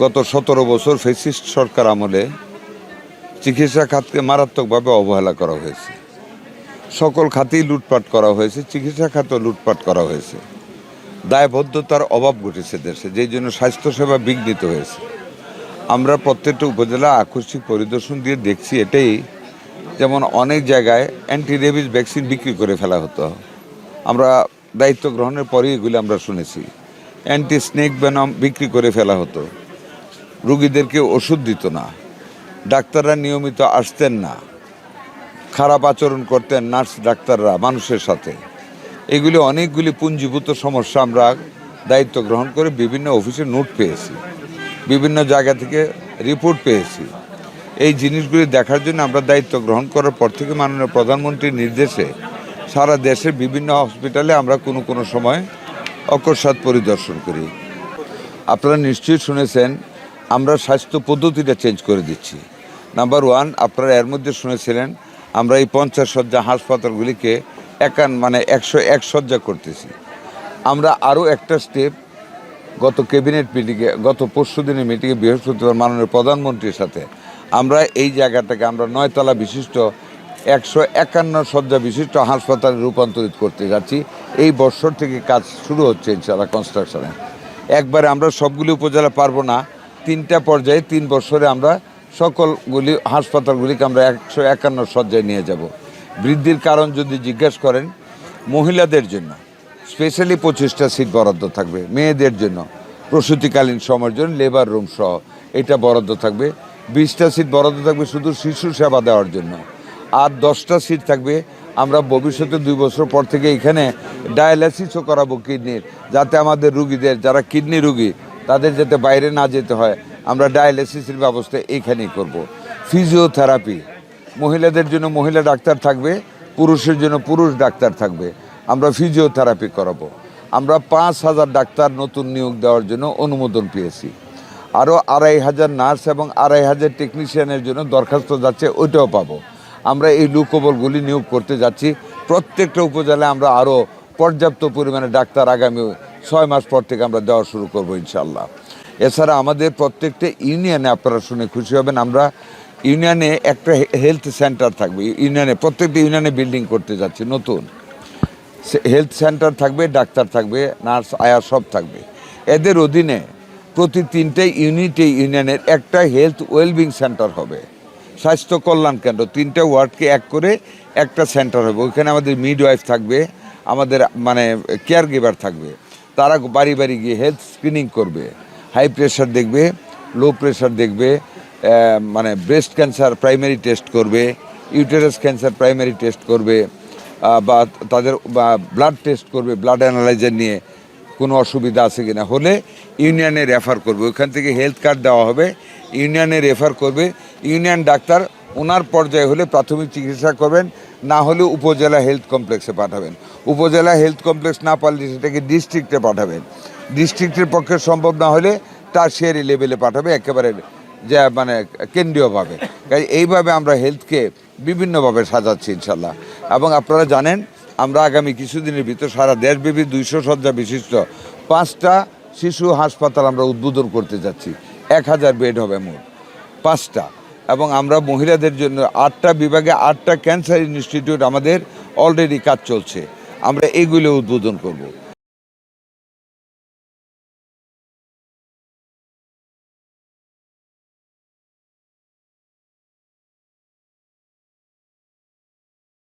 গত 17 বছর ফ্যাসিস্ট সরকার আমলে চিকিৎসা খাতকে মারাত্মকভাবে অবহেলা করা হয়েছে। সকল খাতেই লুটপাট করা হয়েছে, চিকিৎসা খাতেও লুটপাট করা হয়েছে। দায়বদ্ধতার অভাব ঘটেছে দেশে, যেই জন্য স্বাস্থ্যসেবা বিঘ্নিত হয়েছে। আমরা প্রত্যেকটা উপজেলা আকস্মিক পরিদর্শন দিয়ে দেখছি এটাই, যেমন অনেক জায়গায় অ্যান্টি রেবিস ভ্যাকসিন বিক্রি করে ফেলা হতো। আমরা দায়িত্ব গ্রহণের পরেই এগুলি আমরা শুনেছি। অ্যান্টি স্নেক ভেনম বিক্রি করে ফেলা হতো, রুগীদেরকে ওষুধ দিত না, ডাক্তাররা নিয়মিত আসতেন না, খারাপ আচরণ করতেন নার্স ডাক্তাররা মানুষের সাথে। এগুলি অনেকগুলি পুঞ্জীভূত সমস্যা আমরা দায়িত্ব গ্রহণ করে বিভিন্ন অফিসে নোট পেয়েছি, বিভিন্ন জায়গা থেকে রিপোর্ট পেয়েছি। এই জিনিসগুলি দেখার জন্য আমরা দায়িত্ব গ্রহণ করার পর থেকে মাননীয় প্রধানমন্ত্রীর নির্দেশে সারা দেশের বিভিন্ন হসপিটালে আমরা কোনো সময় অকস্মাৎ পরিদর্শন করি। আপনারা নিশ্চয়ই শুনেছেন আমরা স্বাস্থ্য পদ্ধতিটা চেঞ্জ করে দিচ্ছি। নাম্বার 1, আপনারা এর মধ্যে শুনেছিলেন আমরা এই 50 শয্যা হাসপাতালগুলিকে 101 শয্যা করতেছি। আমরা আরও একটা স্টেপ গত ক্যাবিনেট মিটিংয়ে, গত পরশুদিনের মিটিংয়ে বৃহস্পতিবার মাননীয় প্রধানমন্ত্রীর সাথে আমরা এই জায়গাটাকে আমরা 9 তলা বিশিষ্ট 151 শয্যা বিশিষ্ট হাসপাতালে রূপান্তরিত করতে যাচ্ছি। এই বছর থেকে কাজ শুরু হচ্ছে ইনশাআল্লাহ কনস্ট্রাকশনে। একবারে আমরা সবগুলি উপজেলা পারবো না, 3টা পর্যায়ে 3 বছরে আমরা সকলগুলি হাসপাতালগুলিকে আমরা 151 শয্যায় নিয়ে যাব। বৃদ্ধির কারণ যদি জিজ্ঞেস করেন, মহিলাদের জন্য স্পেশালি 25টা সিট বরাদ্দ থাকবে, মেয়েদের জন্য প্রসূতিকালীন সময়ের জন্য লেবার রুম সহ এটা বরাদ্দ থাকবে। 20টা সিট বরাদ্দ থাকবে শুধু শিশু সেবা দেওয়ার জন্য, আর 10টা সিট থাকবে আমরা ভবিষ্যতে 2 বছর পর থেকে এখানে ডায়ালাইসিসও করাবো কিডনির, যাতে আমাদের রুগীদের যারা কিডনি রুগী তাদের যাতে বাইরে না যেতে হয়, আমরা ডায়ালাইসিসের ব্যবস্থা এইখানেই করব। ফিজিওথেরাপি, মহিলাদের জন্য মহিলা ডাক্তার থাকবে, পুরুষের জন্য পুরুষ ডাক্তার থাকবে, আমরা ফিজিওথেরাপি করাবো। আমরা 5,000 ডাক্তার নতুন নিয়োগ দেওয়ার জন্য অনুমোদন পেয়েছি। আরও 2,500 নার্স এবং 2,500 টেকনিশিয়ানের জন্য দরখাস্ত যাচ্ছে, ওইটাও পাবো। আমরা এই লোকবলগুলি নিয়োগ করতে যাচ্ছি। প্রত্যেকটা উপজেলায় আমরা আরও পর্যাপ্ত পরিমাণে ডাক্তার আগামী 6 মাস পর থেকে আমরা দেওয়া শুরু করবো ইনশাআল্লাহ। এছাড়া আমাদের প্রত্যেকটা ইউনিয়নে, আপনারা শুনে খুশি হবেন, আমরা ইউনিয়নে একটা হেলথ সেন্টার থাকবে। ইউনিয়নে প্রত্যেকটা ইউনিয়নে বিল্ডিং করতে যাচ্ছি, নতুন হেলথ সেন্টার থাকবে, ডাক্তার থাকবে, নার্স আয়া সব থাকবে। এদের অধীনে প্রতি 3টে ইউনিয়নের একটা হেলথ ওয়েলবিং সেন্টার হবে, স্বাস্থ্য কল্যাণ কেন্দ্র। 3টে ওয়ার্ডকে এক করে একটা সেন্টার হবে। ওইখানে আমাদের মিডওয়াইফ থাকবে, আমাদের কেয়ার গিভার থাকবে। তারা বাড়ি বাড়ি গিয়ে হেলথ স্ক্রিনিং করবে, হাই প্রেশার দেখবে, লো প্রেশার দেখবে, ব্রেস্ট ক্যান্সার প্রাইমারি টেস্ট করবে, ইউটেরাস ক্যান্সার প্রাইমারি টেস্ট করবে, বা তাদের ব্লাড টেস্ট করবে, ব্লাড অ্যানালাইজার নিয়ে কোনো অসুবিধা আছে কিনা, হলে ইউনিয়নে রেফার করবে। ওইখান থেকে হেলথ কার্ড দেওয়া হবে, ইউনিয়নে রেফার করবে। ইউনিয়ন ডাক্তার ওনার পর্যায়ে হলে প্রাথমিক চিকিৎসা করবেন, না হলে উপজেলা হেলথ কমপ্লেক্সে পাঠাবেন। উপজেলা হেলথ কমপ্লেক্স না পারলে সেটাকে ডিস্ট্রিক্টে পাঠাবেন। ডিস্ট্রিক্টের পক্ষে সম্ভব না হলে টারশিয়ারি লেভেলে পাঠাবে, একেবারে যে কেন্দ্রীয়ভাবে। এইভাবে আমরা হেলথকে বিভিন্নভাবে সাজাচ্ছি ইনশাল্লাহ। এবং আপনারা জানেন আমরা আগামী কিছুদিনের ভিতর সারা দেশব্যাপী 200 শয্যা বিশিষ্ট 5টা শিশু হাসপাতাল আমরা উদ্বোধন করতে যাচ্ছি। 1000 বেড হবে মোট 5টা। এবং আমরা মহিলাদের জন্য 8টা বিভাগে 8টা ক্যান্সার ইনস্টিটিউট আমাদের অলরেডি কাজ চলছে, আমরা এইগুলো উদ্বোধন করব।